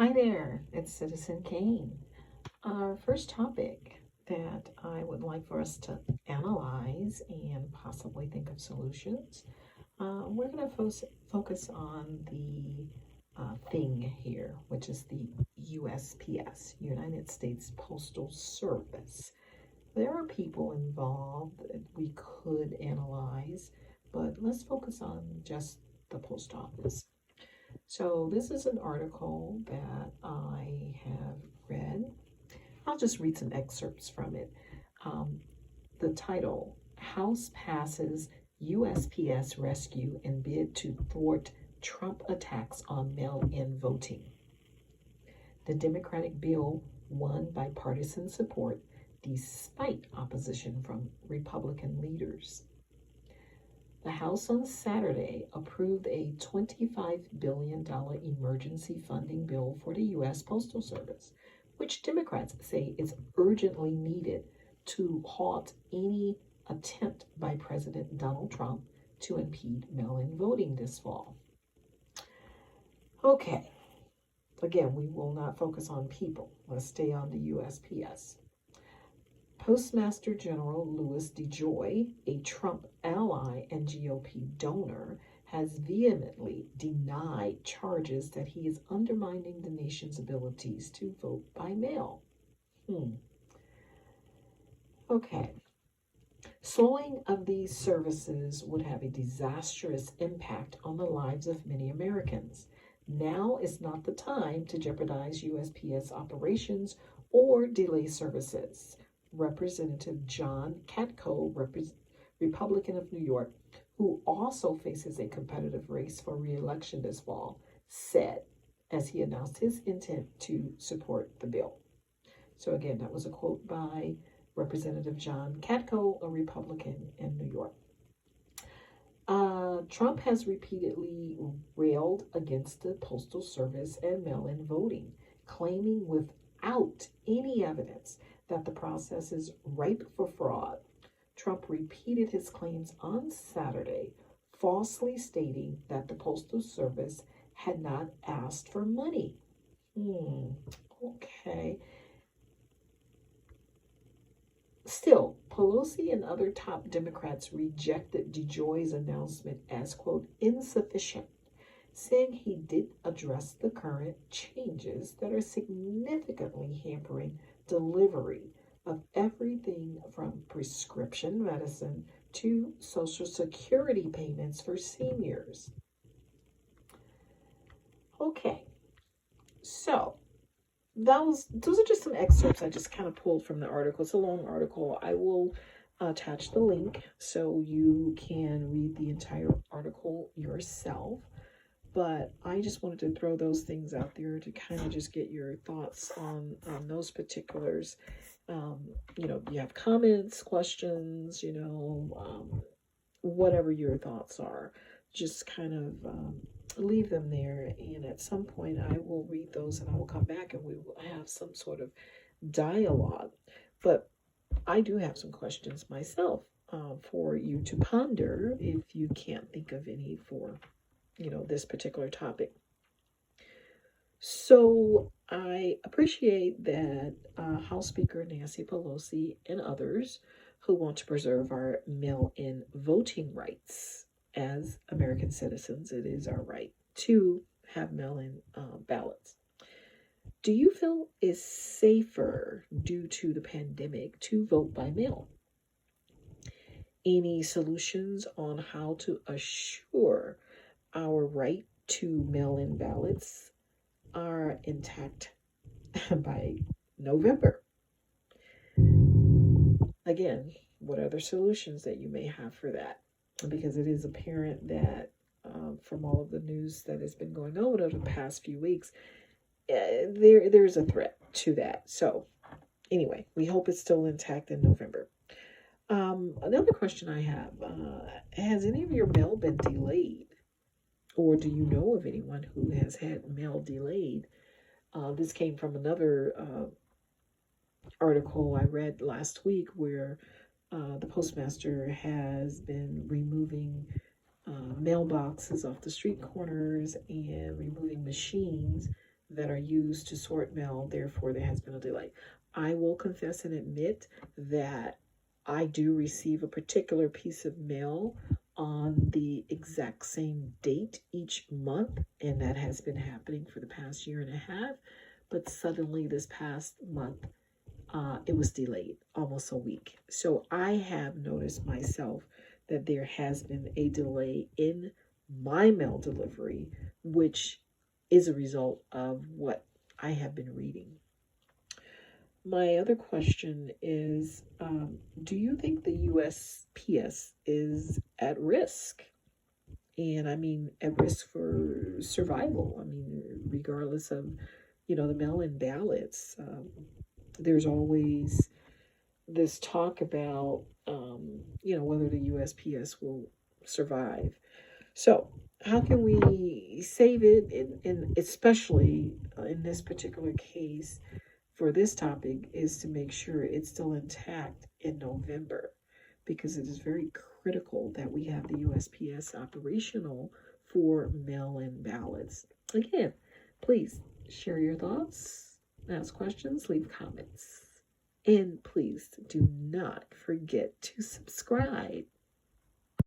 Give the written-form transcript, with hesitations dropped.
Hi there, it's Citizen Kane. Our first topic that I would like for us to analyze and possibly think of solutions. We're going to focus on the thing here, which is the USPS, United States Postal Service. There are people involved that we could analyze, but let's focus on just the post office. So, this is an article that I have read. I'll just read some excerpts from it. Um, the title: House Passes USPS Rescue in Bid to Thwart Trump Attacks on Mail In Voting. The Democratic bill won bipartisan support despite opposition from Republican leaders. The House on Saturday approved a $25 billion emergency funding bill for the U.S. Postal Service, which Democrats say is urgently needed to halt any attempt by President Donald Trump to impede mail in voting this fall. Okay, again, we will not focus on people. Let's stay on the USPS. Postmaster General Louis DeJoy, a Trump ally and GOP donor, has vehemently denied charges that he is undermining the nation's abilities to vote by mail. Okay. Slowing of these services would have a disastrous impact on the lives of many Americans. Now is not the time to jeopardize USPS operations or delay services. Representative John Katko, Republican of New York, who also faces a competitive race for re-election this fall, said as he announced his intent to support the bill. So again, that was a quote by Representative John Katko, a Republican in New York. Trump has repeatedly railed against the Postal Service and mail-in voting, claiming without any evidence that the process is ripe for fraud. Trump repeated his claims on Saturday, falsely stating that the Postal Service had not asked for money. Okay. Still, Pelosi and other top Democrats rejected DeJoy's announcement as, quote, insufficient, saying he did address the current changes that are significantly hampering delivery of everything from prescription medicine to Social Security payments for seniors. Okay, so those are just some excerpts I just kind of pulled from the article. It's a long article. I will attach the link so you can read the entire article yourself. But I just wanted to throw those things out there to kind of just get your thoughts on those particulars. You have comments, questions, whatever your thoughts are, just kind of leave them there. And at some point, I will read those and I will come back and we will have some sort of dialogue. But I do have some questions myself for you to ponder if you can't think of any for this particular topic. So I appreciate that House Speaker Nancy Pelosi and others who want to preserve our mail-in voting rights as American citizens. It is our right to have mail-in ballots. Do you feel it's safer due to the pandemic to vote by mail? Any solutions on how to assure our right to mail-in ballots are intact by November? Again, what other solutions that you may have for that? Because it is apparent that from all of the news that has been going on over the past few weeks, there's a threat to that. So anyway, we hope it's still intact in November. Another question I have, has any of your mail been delayed? Or do you know of anyone who has had mail delayed? This came from another article I read last week where the postmaster has been removing mailboxes off the street corners and removing machines that are used to sort mail. Therefore, there has been a delay. I will confess and admit that I do receive a particular piece of mail on the exact same date each month, and that has been happening for the past year and a half. But suddenly, this past month, it was delayed almost a week. So I have noticed myself that there has been a delay in my mail delivery, which is a result of what I have been reading. My other question is, do you think the USPS is at risk? And I mean, at risk for survival. I mean, regardless of, the mail-in ballots, there's always this talk about, whether the USPS will survive. So, how can we save it? In especially in this particular case, for this topic, is to make sure it's still intact in November, because it is very critical that we have the USPS operational for mail-in ballots. Again, please share your thoughts, ask questions, leave comments. And please do not forget to subscribe.